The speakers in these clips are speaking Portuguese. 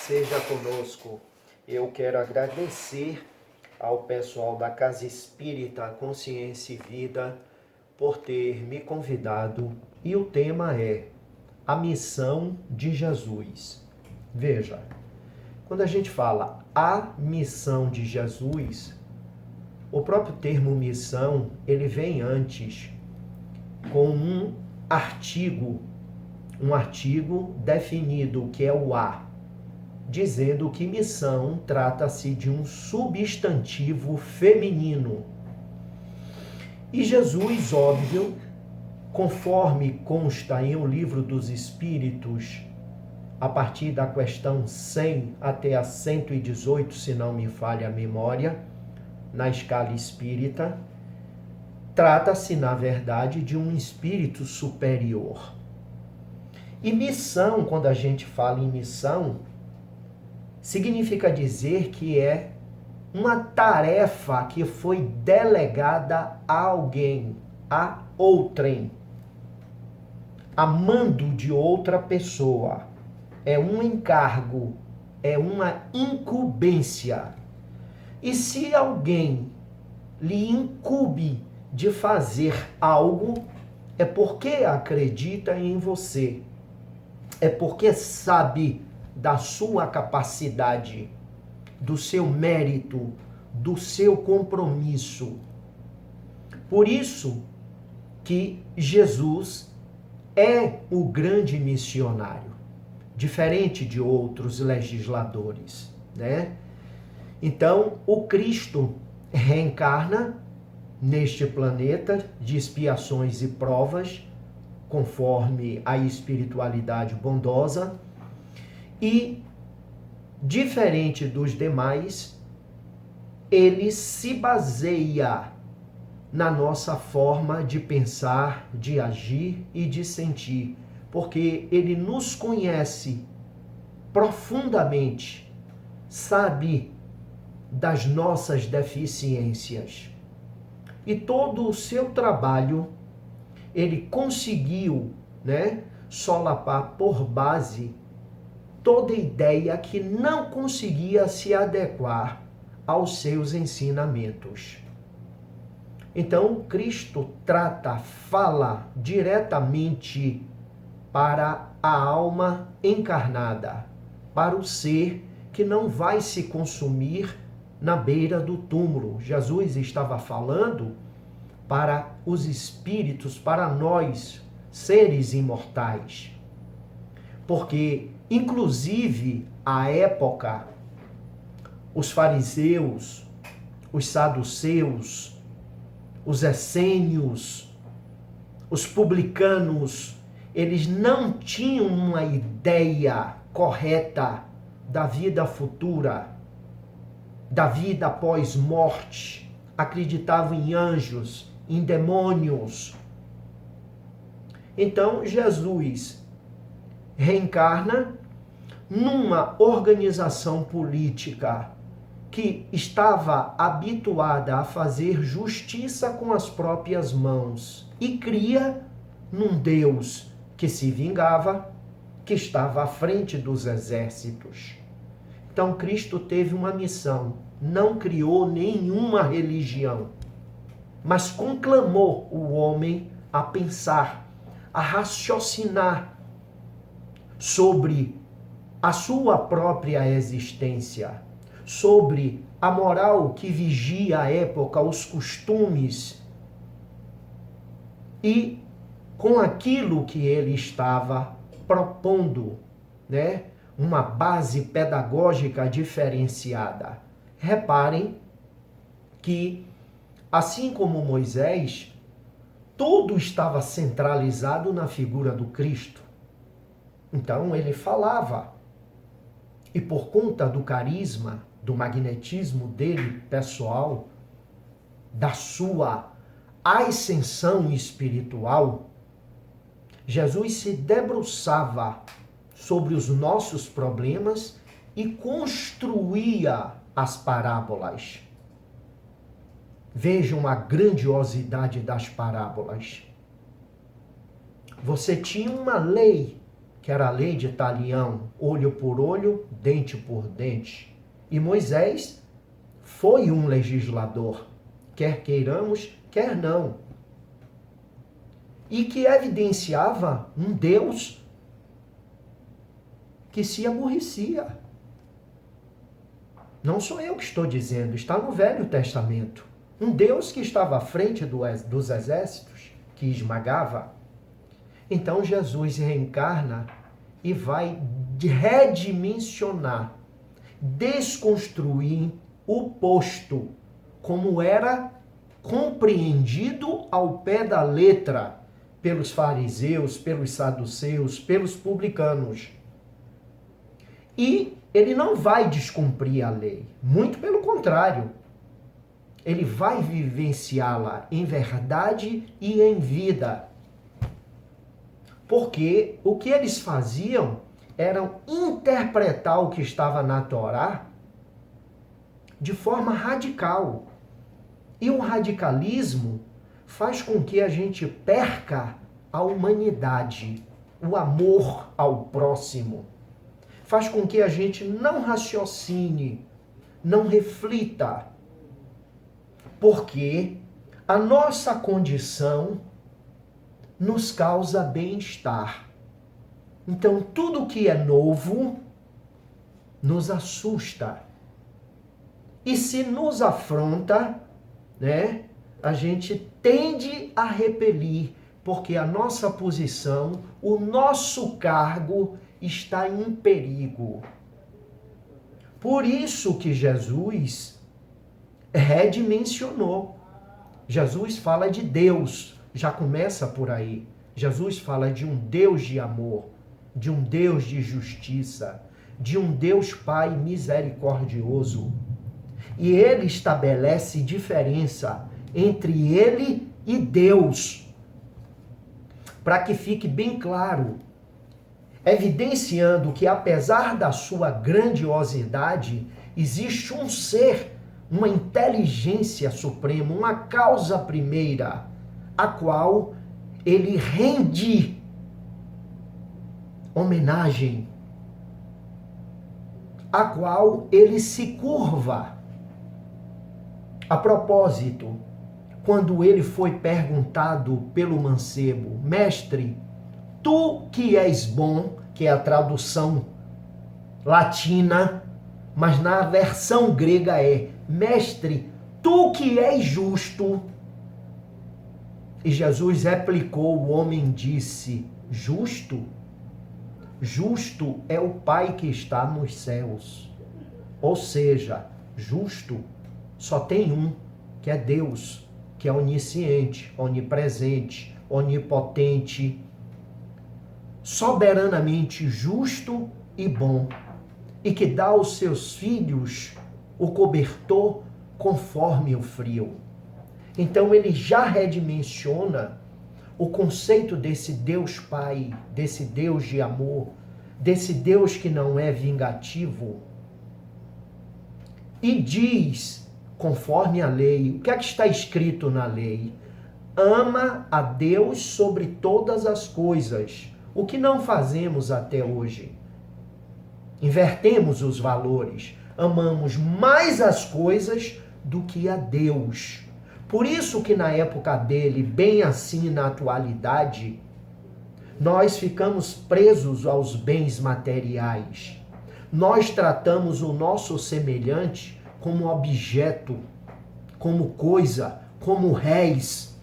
seja conosco. Eu quero agradecer ao pessoal da Casa Espírita Consciência e Vida por ter me convidado, e o tema é a missão de Jesus. Veja, quando a gente fala a missão de Jesus, o próprio termo missão, ele vem antes com um artigo definido, que é o a, dizendo que missão trata-se de um substantivo feminino. E Jesus, óbvio, conforme consta em O Livro dos Espíritos, a partir da questão 100 até a 118, se não me falha a memória, na escala espírita, trata-se, na verdade, de um espírito superior. E missão, quando a gente fala em missão, significa dizer que é uma tarefa que foi delegada a alguém, a outrem, a mando de outra pessoa. É um encargo, é uma incumbência. E se alguém lhe incumbe de fazer algo, é porque acredita em você. É porque sabe da sua capacidade, do seu mérito, do seu compromisso. Por isso que Jesus é o grande missionário, diferente de outros legisladores, né? Então, o Cristo reencarna neste planeta de expiações e provas, conforme a espiritualidade bondosa, e, diferente dos demais, ele se baseia na nossa forma de pensar, de agir e de sentir, porque ele nos conhece profundamente, sabe das nossas deficiências. E todo o seu trabalho, ele conseguiu, solapar por base toda ideia que não conseguia se adequar aos seus ensinamentos. Então, Cristo fala diretamente para a alma encarnada, para o ser que não vai se consumir na beira do túmulo. Jesus estava falando para os espíritos, para nós, seres imortais. Porque, inclusive, à época, os fariseus, os saduceus, os essênios, os publicanos, eles não tinham uma ideia correta da vida futura, da vida após morte. Acreditavam em anjos, em demônios. Então, Jesus reencarna numa organização política que estava habituada a fazer justiça com as próprias mãos e cria num Deus que se vingava, que estava à frente dos exércitos. Então Cristo teve uma missão, não criou nenhuma religião, mas conclamou o homem a pensar, a raciocinar sobre a sua própria existência, sobre a moral que vigia a época, os costumes, e com aquilo que ele estava propondo, uma base pedagógica diferenciada. Reparem que, assim como Moisés, tudo estava centralizado na figura do Cristo. Então ele falava, e por conta do carisma, do magnetismo dele pessoal, da sua ascensão espiritual, Jesus se debruçava sobre os nossos problemas e construía as parábolas. Vejam a grandiosidade das parábolas. Você tinha uma lei que era a lei de talião, olho por olho, dente por dente. E Moisés foi um legislador, quer queiramos, quer não. E que evidenciava um Deus que se aborrecia. Não sou eu que estou dizendo, está no Velho Testamento. Um Deus que estava à frente dos exércitos, que esmagava. Então Jesus reencarna e vai redimensionar, desconstruir o posto como era compreendido ao pé da letra pelos fariseus, pelos saduceus, pelos publicanos. E ele não vai descumprir a lei, muito pelo contrário. Ele vai vivenciá-la em verdade e em vida. Porque o que eles faziam era interpretar o que estava na Torá de forma radical. E o radicalismo faz com que a gente perca a humanidade, o amor ao próximo. Faz com que a gente não raciocine, não reflita. Porque a nossa condição nos causa bem-estar. Então, tudo que é novo nos assusta. E se nos afronta, né, a gente tende a repelir, porque a nossa posição, o nosso cargo está em perigo. Por isso que Jesus redimensionou. Jesus fala de Deus, já começa por aí. Jesus fala de um Deus de amor, de um Deus de justiça, de um Deus Pai misericordioso. E ele estabelece diferença entre ele e Deus, para que fique bem claro, evidenciando que apesar da sua grandiosidade, existe um ser, uma inteligência suprema, uma causa primeira, a qual ele rende homenagem, a qual ele se curva. A propósito, quando ele foi perguntado pelo mancebo, mestre, tu que és bom, que é a tradução latina, mas na versão grega é, mestre, tu que és justo. E Jesus replicou, o homem disse, justo? Justo é o Pai que está nos céus. Ou seja, justo só tem um, que é Deus, que é onisciente, onipresente, onipotente, soberanamente justo e bom, e que dá aos seus filhos o cobertor conforme o frio. Então ele já redimensiona o conceito desse Deus Pai, desse Deus de amor, desse Deus que não é vingativo. E diz, conforme a lei, o que é que está escrito na lei? Ama a Deus sobre todas as coisas. O que não fazemos até hoje? Invertemos os valores. Amamos mais as coisas do que a Deus. Por isso que na época dele, bem assim na atualidade, nós ficamos presos aos bens materiais. Nós tratamos o nosso semelhante como objeto, como coisa, como réis.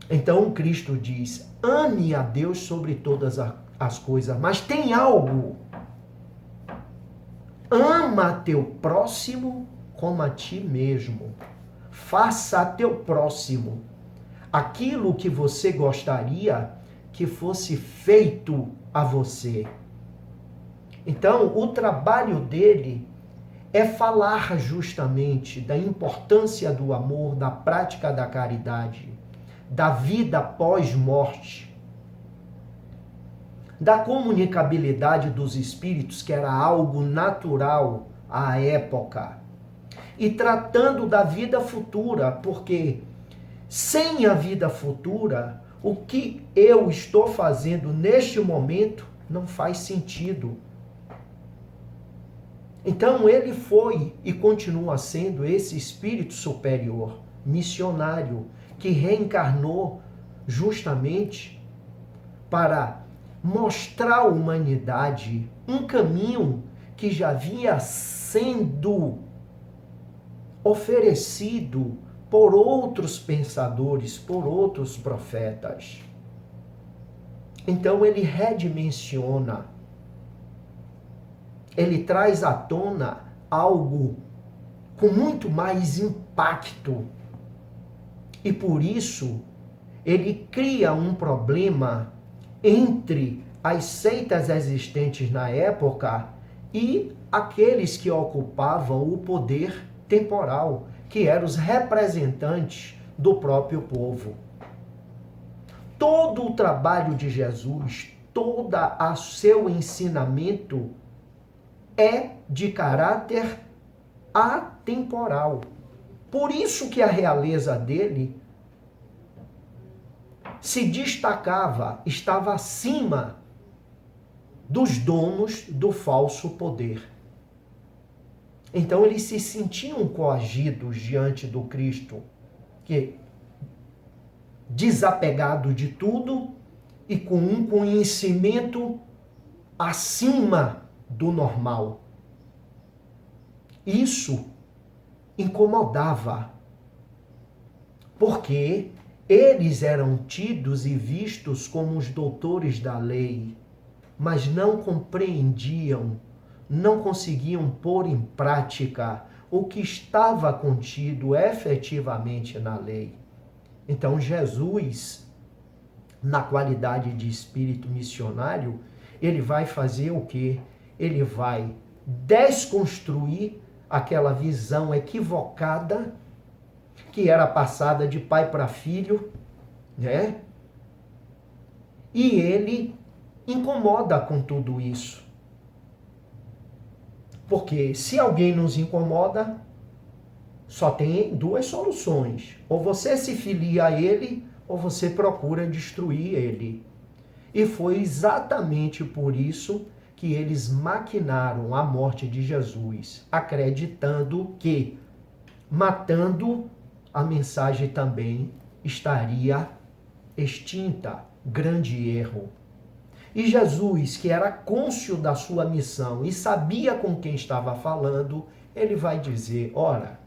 Então Cristo diz, ame a Deus sobre todas as coisas, mas tem algo. Ama teu próximo como a ti mesmo. Faça a teu próximo aquilo que você gostaria que fosse feito a você. Então, o trabalho dele é falar justamente da importância do amor, da prática da caridade, da vida pós-morte, da comunicabilidade dos espíritos, que era algo natural à época, e tratando da vida futura, porque sem a vida futura, o que eu estou fazendo neste momento não faz sentido. Então ele foi e continua sendo esse espírito superior, missionário, que reencarnou justamente para mostrar à humanidade um caminho que já vinha sendo oferecido por outros pensadores, por outros profetas. Então ele redimensiona, ele traz à tona algo com muito mais impacto. E por isso ele cria um problema entre as seitas existentes na época e aqueles que ocupavam o poder temporal, que eram os representantes do próprio povo. Todo o trabalho de Jesus, todo o seu ensinamento é de caráter atemporal. Por isso que a realeza dele se destacava, estava acima dos donos do falso poder. Então eles se sentiam coagidos diante do Cristo, que desapegado de tudo e com um conhecimento acima do normal. Isso incomodava, porque eles eram tidos e vistos como os doutores da lei, mas não compreendiam, não conseguiam pôr em prática o que estava contido efetivamente na lei. Então Jesus, na qualidade de espírito missionário, ele vai fazer o quê? Ele vai desconstruir aquela visão equivocada que era passada de pai para filho, né? E ele incomoda com tudo isso. Porque se alguém nos incomoda, só tem duas soluções. Ou você se filia a ele, ou você procura destruir ele. E foi exatamente por isso que eles maquinaram a morte de Jesus, acreditando que, matando, a mensagem também estaria extinta. Grande erro. E Jesus, que era cônscio da sua missão e sabia com quem estava falando, ele vai dizer: ora,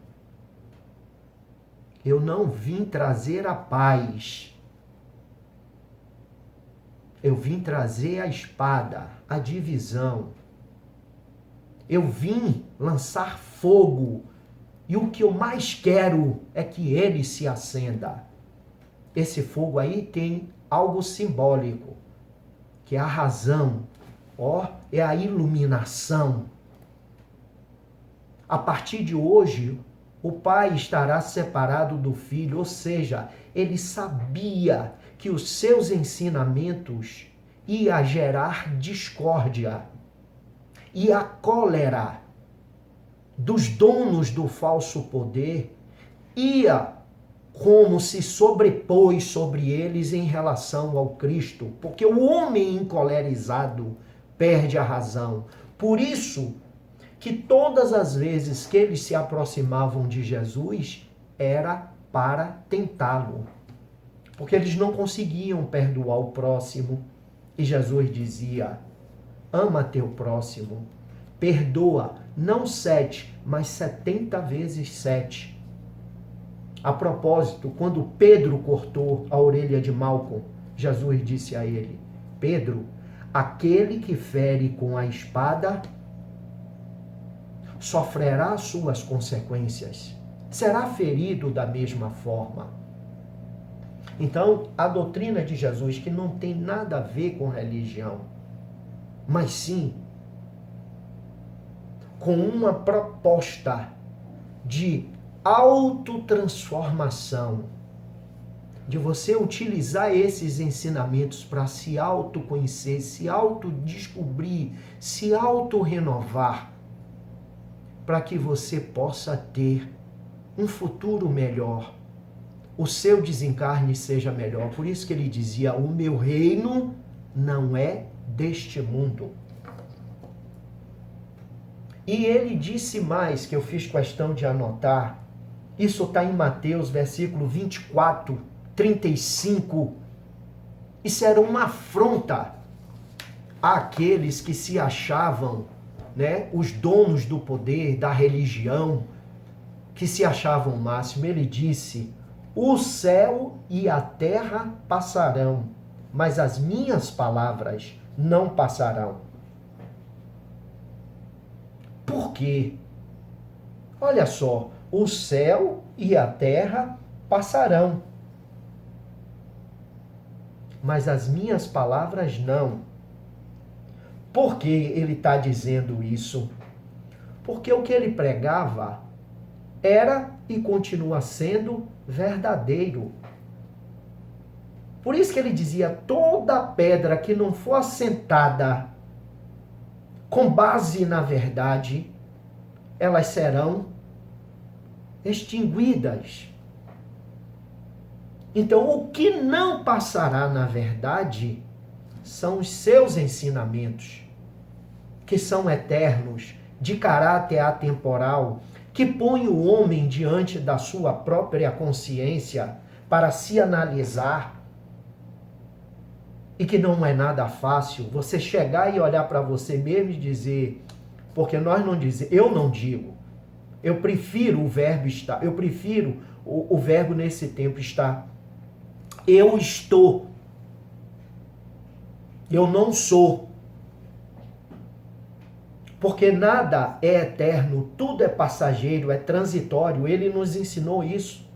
eu não vim trazer a paz. Eu vim trazer a espada, a divisão. Eu vim lançar fogo. E o que eu mais quero é que ele se acenda. Esse fogo aí tem algo simbólico, que é a razão, é a iluminação. A partir de hoje, o pai estará separado do filho, ou seja, ele sabia que os seus ensinamentos ia gerar discórdia e a cólera dos donos do falso poder ia como se sobrepôs sobre eles em relação ao Cristo, porque o homem encolerizado perde a razão. Por isso que todas as vezes que eles se aproximavam de Jesus era para tentá-lo, porque eles não conseguiam perdoar o próximo. E Jesus dizia: ama teu próximo, perdoa, não 7, mas 70 vezes 7. A propósito, quando Pedro cortou a orelha de Malco, Jesus disse a ele: Pedro, aquele que fere com a espada sofrerá suas consequências, será ferido da mesma forma. Então, a doutrina de Jesus, que não tem nada a ver com religião, mas sim com uma proposta de autotransformação, de você utilizar esses ensinamentos para se autoconhecer, se autodescobrir, se autorrenovar, para que você possa ter um futuro melhor, o seu desencarne seja melhor. Por isso que ele dizia, o meu reino não é deste mundo. E ele disse mais, que eu fiz questão de anotar, isso está em Mateus, versículo 24, 35. Isso era uma afronta àqueles que se achavam, né, os donos do poder, da religião, que se achavam o máximo. Ele disse, o céu e a terra passarão, mas as minhas palavras não passarão. Por quê? Olha só, o céu e a terra passarão, mas as minhas palavras não. Por que ele está dizendo isso? Porque o que ele pregava era e continua sendo verdadeiro. Por isso que ele dizia, toda pedra que não for assentada com base na verdade, elas serão extinguidas. Então, o que não passará na verdade são os seus ensinamentos, que são eternos, de caráter atemporal, que põe o homem diante da sua própria consciência para se analisar, e que não é nada fácil você chegar e olhar para você mesmo e dizer, porque nós não dizemos, eu não digo, eu prefiro o verbo estar, eu prefiro o verbo nesse tempo estar. Eu estou, eu não sou. Porque nada é eterno, tudo é passageiro, é transitório, ele nos ensinou isso.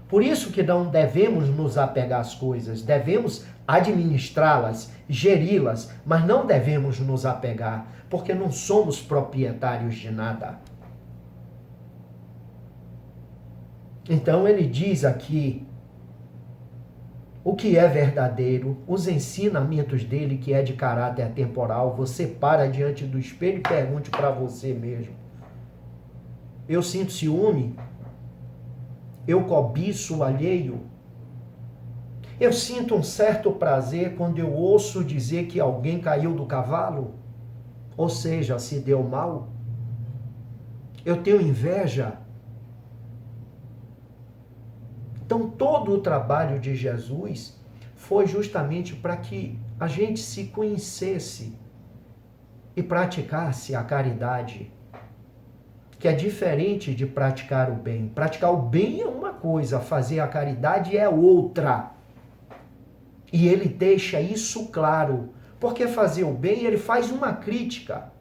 Por isso que não devemos nos apegar às coisas, devemos administrá-las, geri-las, mas não devemos nos apegar, porque não somos proprietários de nada. Então ele diz aqui o que é verdadeiro, os ensinamentos dele que é de caráter atemporal. Você para diante do espelho e pergunte para você mesmo. Eu sinto ciúme? Eu cobiço o alheio? Eu sinto um certo prazer quando eu ouço dizer que alguém caiu do cavalo? Ou seja, se deu mal? Eu tenho inveja? Então, todo o trabalho de Jesus foi justamente para que a gente se conhecesse e praticasse a caridade, que é diferente de praticar o bem. Praticar o bem é uma coisa, fazer a caridade é outra. E ele deixa isso claro, porque fazer o bem, ele faz uma crítica.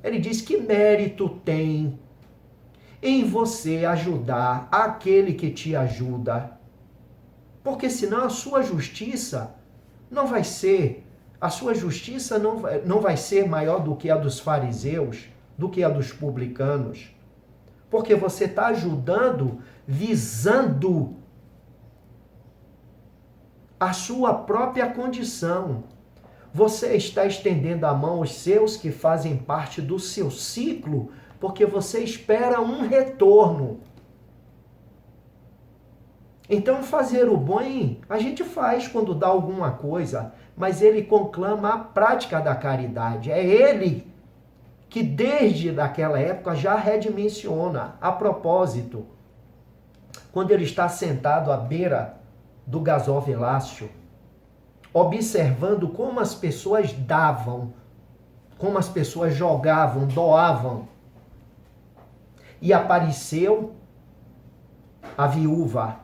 Ele diz que mérito tem em você ajudar aquele que te ajuda. Porque senão a sua justiça não vai ser, a sua justiça não vai ser maior do que a dos fariseus, do que a dos publicanos. Porque você está ajudando, visando a sua própria condição. Você está estendendo a mão aos seus que fazem parte do seu ciclo, porque você espera um retorno. Então, fazer o bem, a gente faz quando dá alguma coisa, mas ele conclama a prática da caridade. É ele que desde daquela época já redimensiona. A propósito, quando ele está sentado à beira do gasofilácio, observando como as pessoas davam, como as pessoas jogavam, doavam, e apareceu a viúva,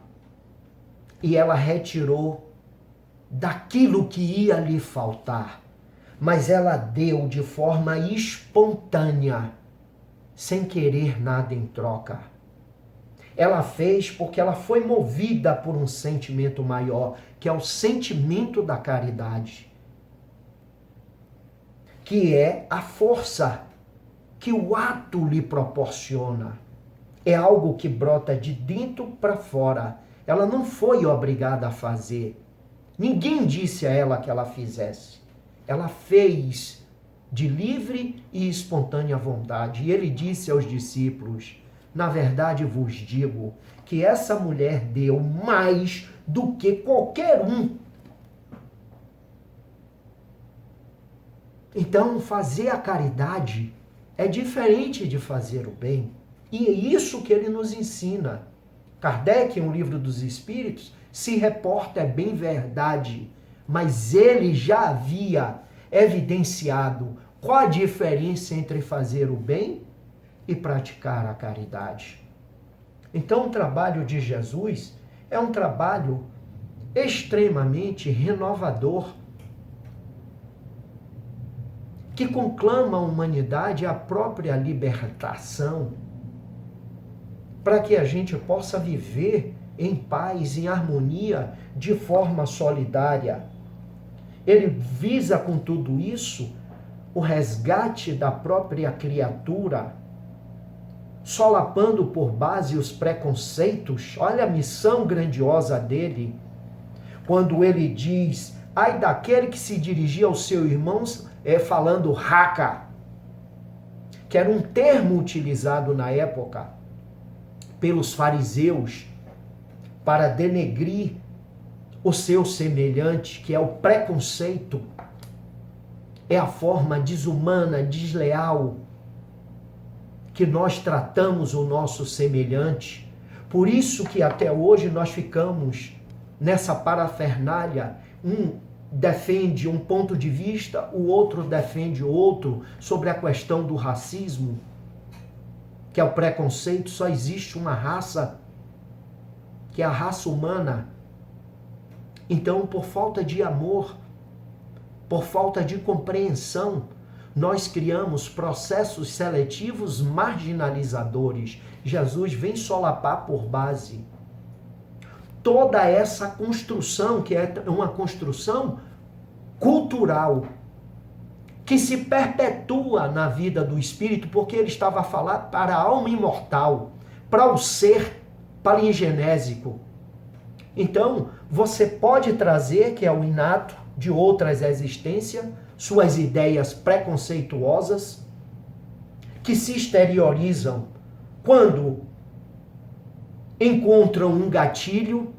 e ela retirou daquilo que ia lhe faltar, mas ela deu de forma espontânea, sem querer nada em troca. Ela fez porque ela foi movida por um sentimento maior, que é o sentimento da caridade, que é a força que o ato lhe proporciona. É algo que brota de dentro para fora. Ela não foi obrigada a fazer. Ninguém disse a ela que ela fizesse. Ela fez de livre e espontânea vontade. E ele disse aos discípulos, Na verdade vos digo que essa mulher deu mais do que qualquer um. Então, fazer a caridade é diferente de fazer o bem. E é isso que ele nos ensina. Kardec, em um livro dos Espíritos, se reporta, é bem verdade, mas ele já havia evidenciado qual a diferença entre fazer o bem e praticar a caridade. Então, o trabalho de Jesus é um trabalho extremamente renovador, que conclama a humanidade à própria libertação, para que a gente possa viver em paz, em harmonia, de forma solidária. Ele visa com tudo isso o resgate da própria criatura, solapando por base os preconceitos. Olha a missão grandiosa dele, quando ele diz: ai daquele que se dirigia aos seus irmãos falando raca, que era um termo utilizado na época pelos fariseus para denegrir o seu semelhante, que é o preconceito, é a forma desumana, desleal que nós tratamos o nosso semelhante. Por isso que até hoje nós ficamos nessa parafernália, defende um ponto de vista, o outro defende outro sobre a questão do racismo, que é o preconceito. Só existe uma raça, que é a raça humana. Então, por falta de amor, por falta de compreensão, nós criamos processos seletivos marginalizadores. Jesus vem solapar por base toda essa construção, que é uma construção cultural, que se perpetua na vida do espírito, porque ele estava a falar para a alma imortal, para o ser palingenésico. Então, você pode trazer, que é o inato de outras existências, suas ideias preconceituosas, que se exteriorizam quando encontram um gatilho,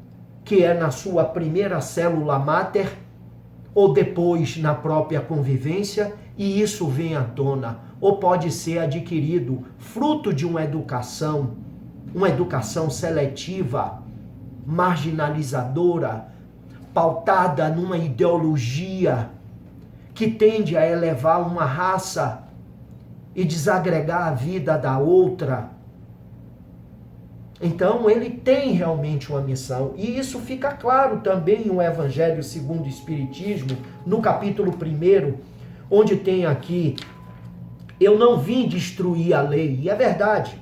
que é na sua primeira célula máter, ou depois na própria convivência, e isso vem à tona, ou pode ser adquirido fruto de uma educação seletiva, marginalizadora, pautada numa ideologia que tende a elevar uma raça e desagregar a vida da outra. Então, ele tem realmente uma missão. E isso fica claro também no Evangelho segundo o Espiritismo, no capítulo 1, onde tem aqui: eu não vim destruir a lei. E é verdade.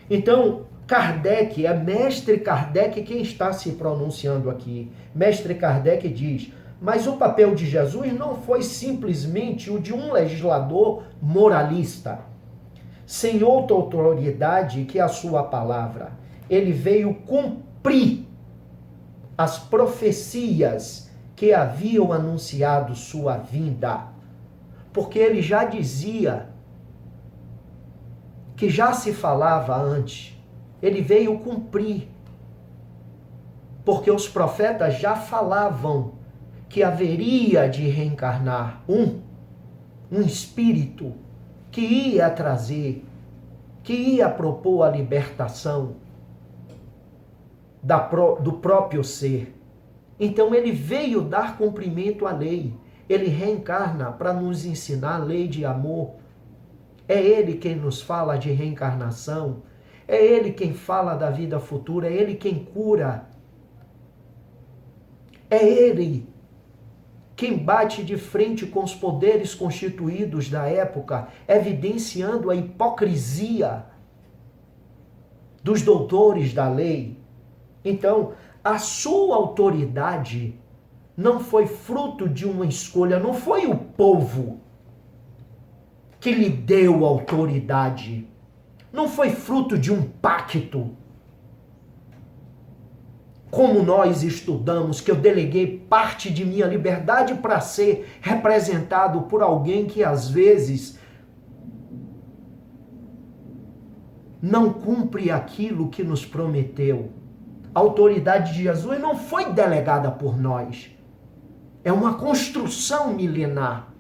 Então, Kardec, é Mestre Kardec quem está se pronunciando aqui. Mestre Kardec diz: mas o papel de Jesus não foi simplesmente o de um legislador moralista, sem outra autoridade que a sua palavra. Ele veio cumprir as profecias que haviam anunciado sua vinda. Porque ele já dizia, que já se falava antes. Ele veio cumprir. Porque os profetas já falavam que haveria de reencarnar um espírito que ia trazer, que ia propor a libertação do próprio ser. Então ele veio dar cumprimento à lei. Ele reencarna para nos ensinar a lei de amor. É ele quem nos fala de reencarnação. É ele quem fala da vida futura. É ele quem cura. É ele quem bate de frente com os poderes constituídos da época, evidenciando a hipocrisia dos doutores da lei. Então, a sua autoridade não foi fruto de uma escolha, não foi o povo que lhe deu autoridade, não foi fruto de um pacto, como nós estudamos, que eu deleguei parte de minha liberdade para ser representado por alguém que às vezes não cumpre aquilo que nos prometeu. A autoridade de Jesus não foi delegada por nós. É uma construção milenar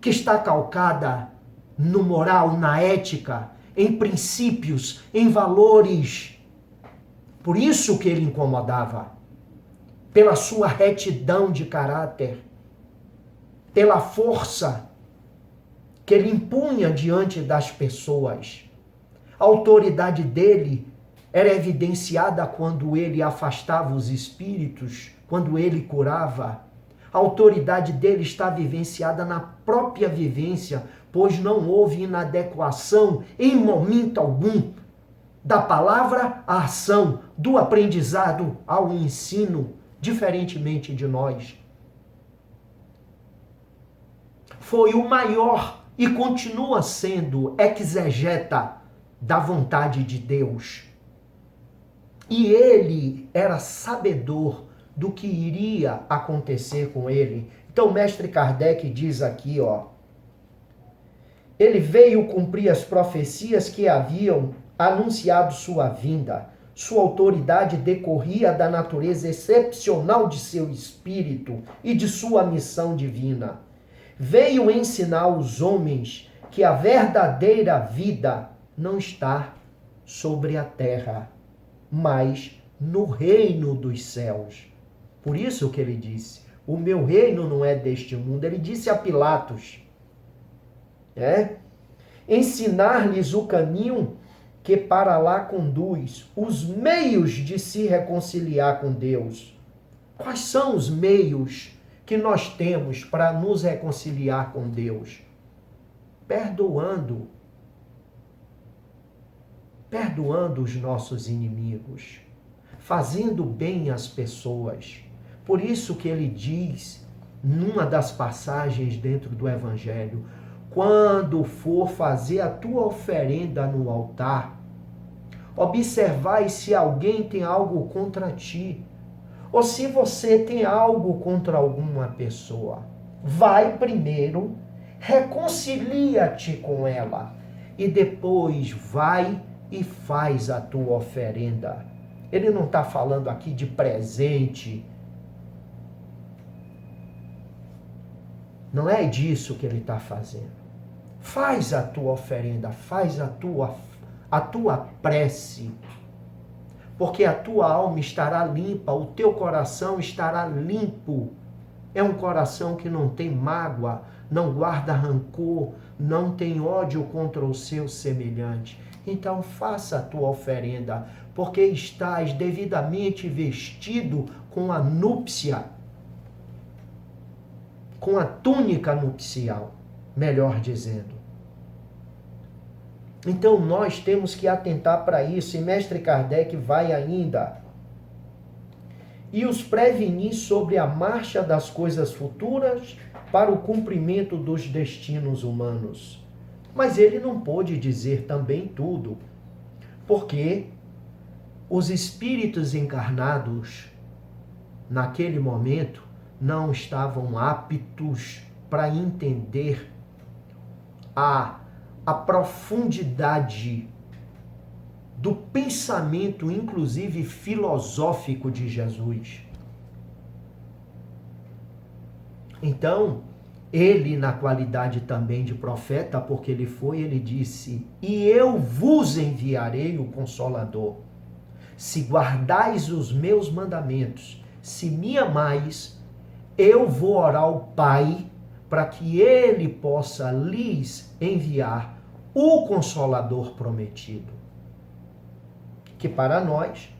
que está calcada no moral, na ética, em princípios, em valores. Por isso que ele incomodava. Pela sua retidão de caráter, pela força que ele impunha diante das pessoas. A autoridade dele era evidenciada quando ele afastava os espíritos, quando ele curava. A autoridade dele está vivenciada na própria vivência, pois não houve inadequação em momento algum da palavra à ação, do aprendizado ao ensino, diferentemente de nós. Foi o maior e continua sendo exegeta da vontade de Deus. E ele era sabedor do que iria acontecer com ele. Então o mestre Kardec diz aqui, ele veio cumprir as profecias que haviam anunciado sua vinda. Sua autoridade decorria da natureza excepcional de seu espírito e de sua missão divina. Veio ensinar aos homens que a verdadeira vida não está sobre a terra, mas no reino dos céus. Por isso que ele disse, o meu reino não é deste mundo. Ele disse a Pilatos, ensinar-lhes o caminho que para lá conduz, os meios de se reconciliar com Deus. Quais são os meios que nós temos para nos reconciliar com Deus? Perdoando os nossos inimigos, fazendo bem às pessoas. Por isso que ele diz, numa das passagens dentro do Evangelho, quando for fazer a tua oferenda no altar, observai se alguém tem algo contra ti, ou se você tem algo contra alguma pessoa. Vai primeiro, reconcilia-te com ela, e depois vai e faz a tua oferenda. Ele não está falando aqui de presente. Não é disso que ele está fazendo. Faz a tua oferenda, faz a tua prece, porque a tua alma estará limpa, o teu coração estará limpo. É um coração que não tem mágoa, não guarda rancor, não tem ódio contra o seu semelhante. Então faça a tua oferenda, porque estás devidamente vestido com a núpcia, com a túnica nupcial, melhor dizendo. Então nós temos que atentar para isso, e mestre Kardec vai ainda. E os prevenir sobre a marcha das coisas futuras para o cumprimento dos destinos humanos. Mas ele não pôde dizer também tudo, porque os espíritos encarnados, naquele momento, não estavam aptos para entender a profundidade do pensamento, inclusive filosófico, de Jesus. Então, ele, na qualidade também de profeta, porque ele disse, e eu vos enviarei o Consolador. Se guardais os meus mandamentos, se me amais, eu vou orar ao Pai para que ele possa lhes enviar o Consolador prometido, que para nós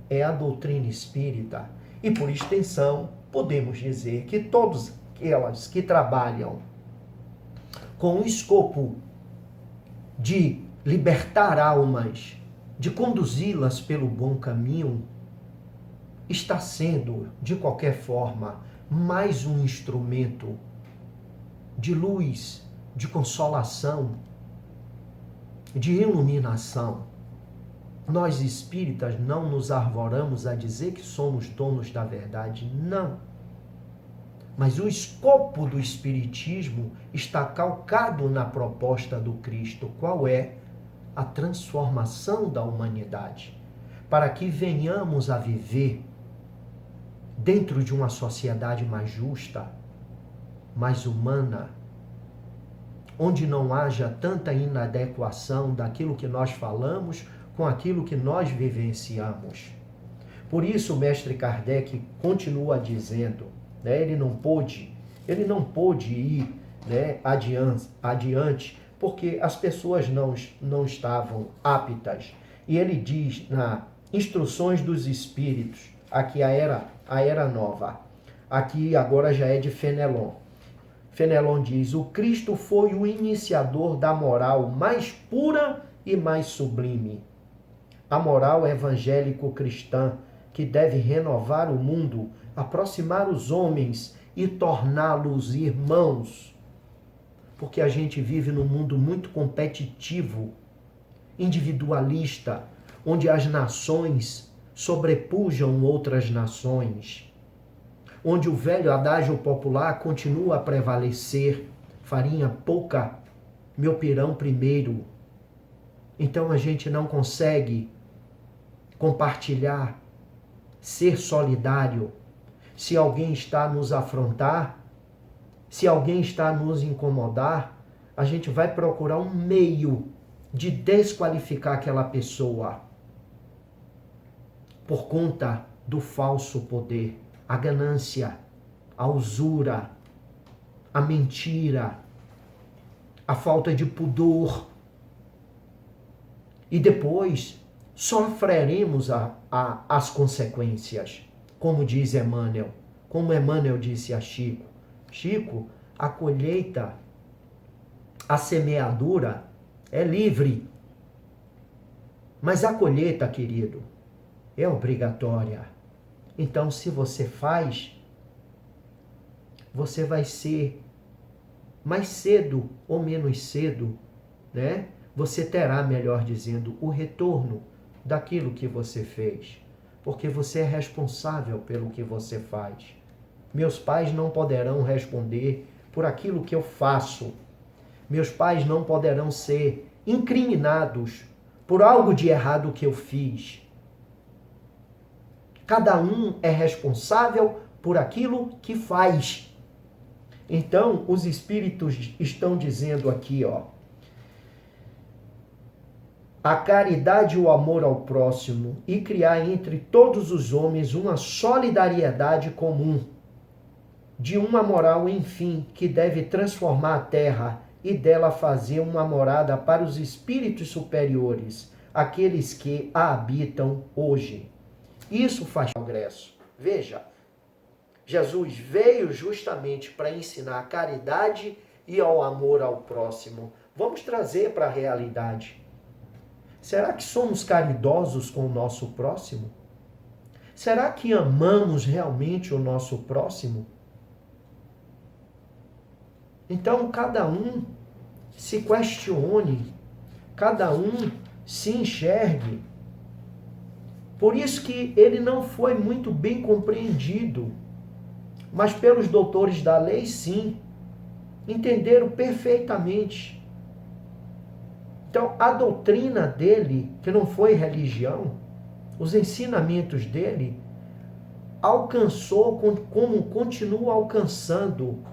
é a doutrina espírita. E por extensão, podemos dizer que todas aquelas que trabalham com o escopo de libertar almas, de conduzi-las pelo bom caminho, está sendo, de qualquer forma, mais um instrumento de luz, de consolação, de iluminação. Nós espíritas não nos arvoramos a dizer que somos donos da verdade, não. Mas o escopo do espiritismo está calcado na proposta do Cristo. Qual é? a transformação da humanidade, para que venhamos a viver dentro de uma sociedade mais justa, mais humana, onde não haja tanta inadequação daquilo que nós falamos com aquilo que nós vivenciamos. Por isso o mestre Kardec continua dizendo, né, ele não pôde ir, né, adiante, porque as pessoas não estavam aptas. E ele diz na Instruções dos Espíritos, aqui a era nova, aqui agora já é de Fenelon. Fenelon diz: o Cristo foi o iniciador da moral mais pura e mais sublime. A moral evangélico-cristã, que deve renovar o mundo, aproximar os homens e torná-los irmãos. Porque a gente vive num mundo muito competitivo, individualista, onde as nações sobrepujam outras nações, onde o velho adágio popular continua a prevalecer: farinha pouca, meu pirão primeiro. Então a gente não consegue compartilhar, ser solidário. Se alguém está a nos afrontar, se alguém está a nos incomodar, a gente vai procurar um meio de desqualificar aquela pessoa por conta do falso poder, a ganância, a usura, a mentira, a falta de pudor. E depois sofreremos as consequências, como diz Emmanuel, como Emmanuel disse a Chico. Chico, a colheita, a semeadura é livre, mas a colheita, querido, é obrigatória. Então, se você faz, você vai ser mais cedo ou menos cedo, né? Você terá, melhor dizendo, o retorno daquilo que você fez, porque você é responsável pelo que você faz. Meus pais não poderão responder por aquilo que eu faço. Meus pais não poderão ser incriminados por algo de errado que eu fiz. Cada um é responsável por aquilo que faz. Então, os espíritos estão dizendo aqui, ó, a caridade e o amor ao próximo e criar entre todos os homens uma solidariedade comum, de uma moral, enfim, que deve transformar a terra e dela fazer uma morada para os espíritos superiores, aqueles que a habitam hoje. Isso faz progresso. Veja, Jesus veio justamente para ensinar a caridade e ao amor ao próximo. Vamos trazer para a realidade. Será que somos caridosos com o nosso próximo? Será que amamos realmente o nosso próximo? Então, cada um se questione, cada um se enxergue. Por isso que ele não foi muito bem compreendido, mas pelos doutores da lei, sim, entenderam perfeitamente. Então, a doutrina dele, que não foi religião, os ensinamentos dele, alcançou como continua alcançando,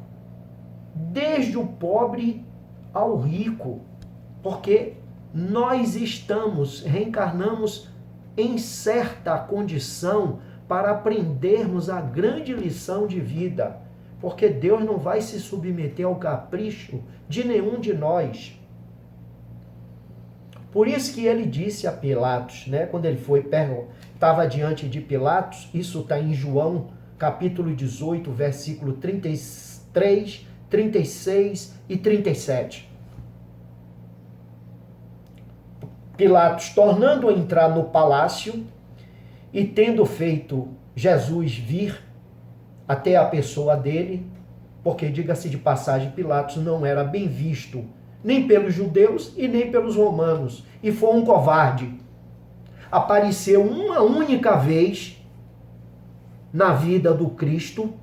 desde o pobre ao rico, porque nós reencarnamos em certa condição para aprendermos a grande lição de vida, porque Deus não vai se submeter ao capricho de nenhum de nós. Por isso que ele disse a Pilatos, né, quando ele estava diante de Pilatos, isso está em João, capítulo 18, versículo 33, 36 e 37. Pilatos, tornando a entrar no palácio e tendo feito Jesus vir até a pessoa dele, porque, diga-se de passagem, Pilatos não era bem visto nem pelos judeus e nem pelos romanos, e foi um covarde. Apareceu uma única vez na vida do Cristo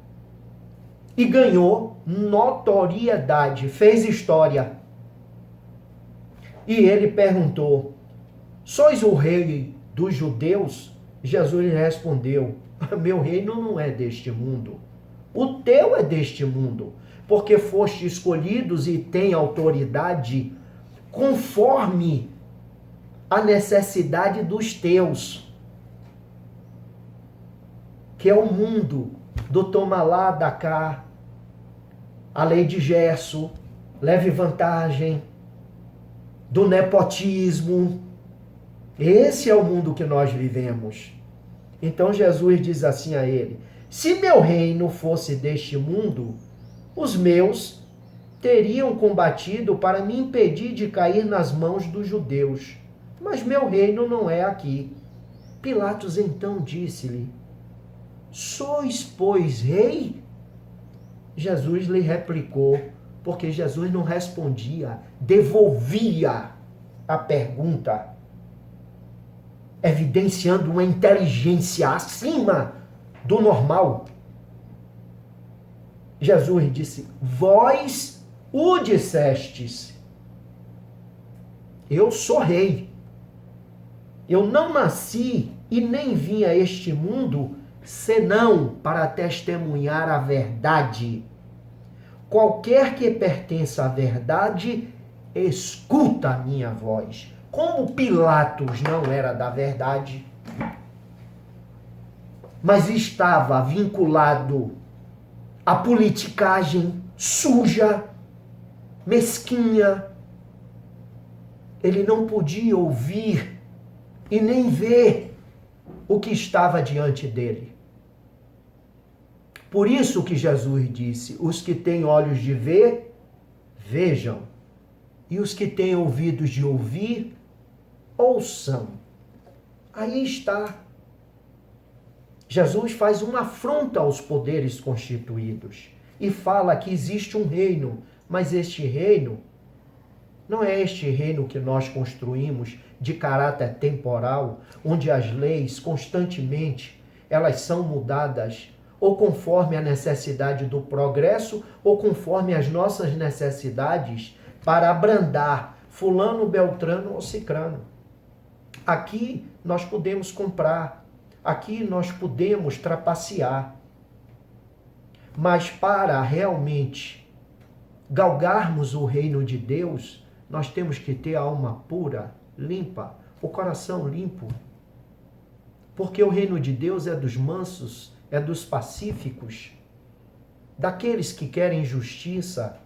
e ganhou notoriedade, fez história. E ele perguntou: sois o rei dos judeus? Jesus lhe respondeu: meu reino não é deste mundo. O teu é deste mundo, porque foste escolhidos e tem autoridade conforme a necessidade dos teus, que é o mundo do toma lá, dá cá, a lei de Gerson, leve vantagem, do nepotismo. Esse é o mundo que nós vivemos. Então Jesus diz assim a ele: se meu reino fosse deste mundo, os meus teriam combatido para me impedir de cair nas mãos dos judeus. Mas meu reino não é aqui. Pilatos então disse-lhe: sois, pois, rei? Jesus lhe replicou, porque Jesus não respondia, devolvia a pergunta, evidenciando uma inteligência acima do normal. Jesus disse: vós o dissestes. Eu sou rei. Eu não nasci e nem vim a este mundo senão para testemunhar a verdade. Qualquer que pertença à verdade, escuta a minha voz. Como Pilatos não era da verdade, mas estava vinculado à politicagem suja, mesquinha, ele não podia ouvir e nem ver o que estava diante dele. Por isso que Jesus disse: os que têm olhos de ver, vejam, e os que têm ouvidos de ouvir, ouçam. Aí está. Jesus faz uma afronta aos poderes constituídos e fala que existe um reino, mas este reino não é este reino que nós construímos de caráter temporal, onde as leis constantemente elas são mudadas ou conforme a necessidade do progresso ou conforme as nossas necessidades para abrandar fulano, beltrano ou cicrano. Aqui nós podemos comprar, aqui nós podemos trapacear, mas para realmente galgarmos o reino de Deus, nós temos que ter a alma pura, limpa, o coração limpo. Porque o reino de Deus é dos mansos, é dos pacíficos, daqueles que querem justiça,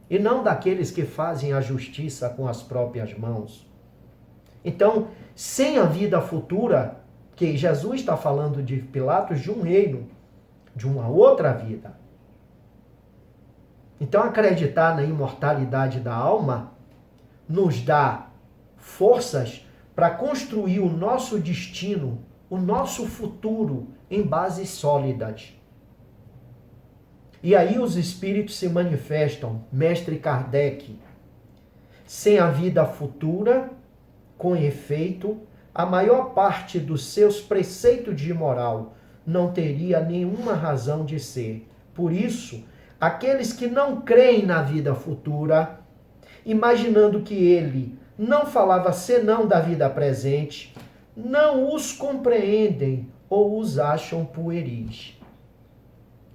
e não daqueles que fazem a justiça com as próprias mãos. Então, sem a vida futura, que Jesus está falando de Pilatos, de um reino, de uma outra vida. Então, acreditar na imortalidade da alma nos dá forças para construir o nosso destino, o nosso futuro em bases sólidas. E aí os espíritos se manifestam, mestre Kardec. Sem a vida futura, com efeito, a maior parte dos seus preceitos de moral não teria nenhuma razão de ser. Por isso, aqueles que não creem na vida futura, imaginando que ele não falava senão da vida presente, não os compreendem ou os acham pueris.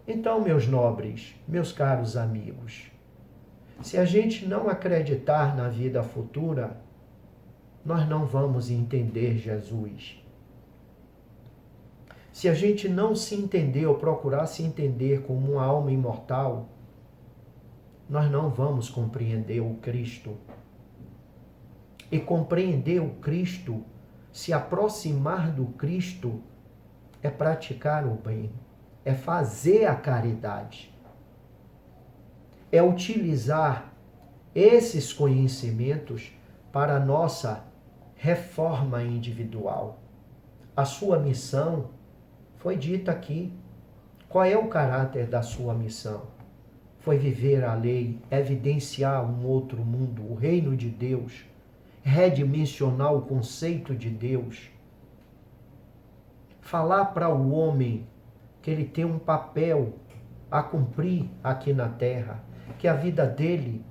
Então, meus nobres, meus caros amigos, se a gente não acreditar na vida futura, nós não vamos entender Jesus. Se a gente não se entender ou procurar se entender como uma alma imortal, nós não vamos compreender o Cristo. E compreender o Cristo, se aproximar do Cristo, é praticar o bem, é fazer a caridade, é utilizar esses conhecimentos para a nossa reforma individual. A sua missão foi dita aqui. Qual é o caráter da sua missão? Foi viver a lei, evidenciar um outro mundo, o reino de Deus, redimensionar o conceito de Deus, falar para o homem que ele tem um papel a cumprir aqui na terra, que a vida dele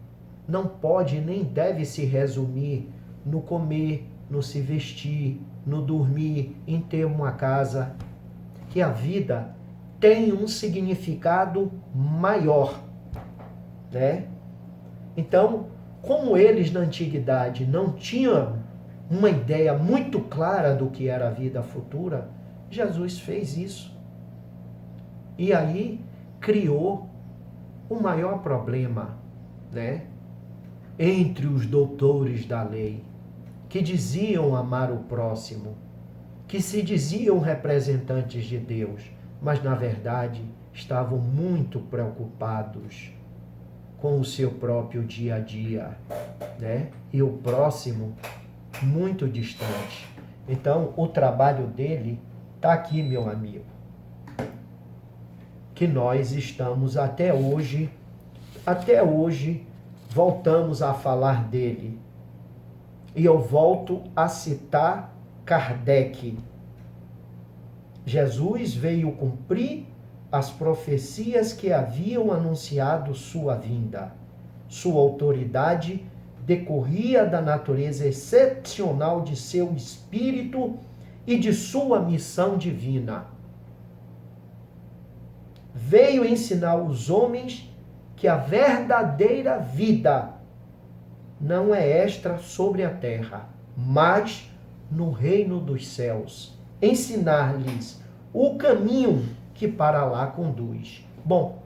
não pode nem deve se resumir no comer, no se vestir, no dormir, em ter uma casa. Que a vida tem um significado maior, né? Então, como eles na antiguidade não tinham uma ideia muito clara do que era a vida futura, Jesus fez isso. E aí criou o maior problema, né? Entre os doutores da lei, que diziam amar o próximo, que se diziam representantes de Deus, mas na verdade estavam muito preocupados com o seu próprio dia a dia, né? E o próximo muito distante. Então, o trabalho dele está aqui, meu amigo. Que nós estamos até hoje voltamos a falar dele. E eu volto a citar Kardec. Jesus veio cumprir as profecias que haviam anunciado sua vinda. Sua autoridade decorria da natureza excepcional de seu espírito e de sua missão divina. Veio ensinar os homens que a verdadeira vida não é extra sobre a terra, mas no reino dos céus. Ensinar-lhes o caminho que para lá conduz. Bom,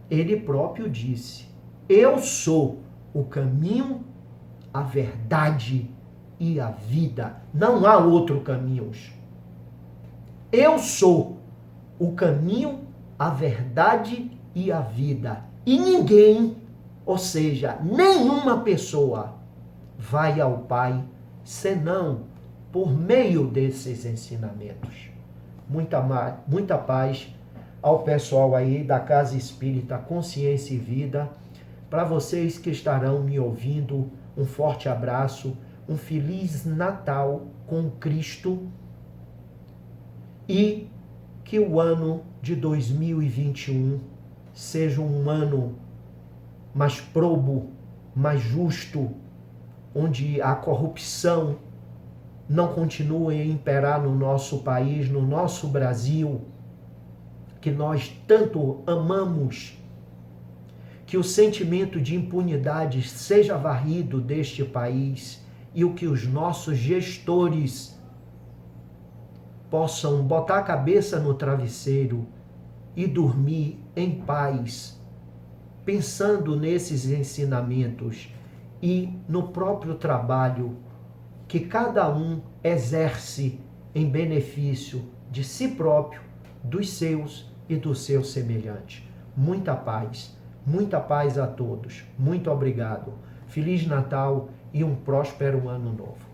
ele próprio disse: eu sou o caminho, a verdade e a vida. Não há outro caminho. Eu sou o caminho, a verdade e a vida. E ninguém, ou seja, nenhuma pessoa vai ao Pai senão por meio desses ensinamentos. Muita paz ao pessoal aí da Casa Espírita Consciência e Vida. Para vocês que estarão me ouvindo, um forte abraço, um Feliz Natal com Cristo e que o ano de 2021 seja um ano mais probo, mais justo, onde a corrupção não continue a imperar no nosso país, no nosso Brasil, que nós tanto amamos, que o sentimento de impunidade seja varrido deste país e o que os nossos gestores possam botar a cabeça no travesseiro e dormir em paz, pensando nesses ensinamentos e no próprio trabalho que cada um exerce em benefício de si próprio, dos seus e do seu semelhante. Muita paz a todos. Muito obrigado. Feliz Natal e um próspero ano novo.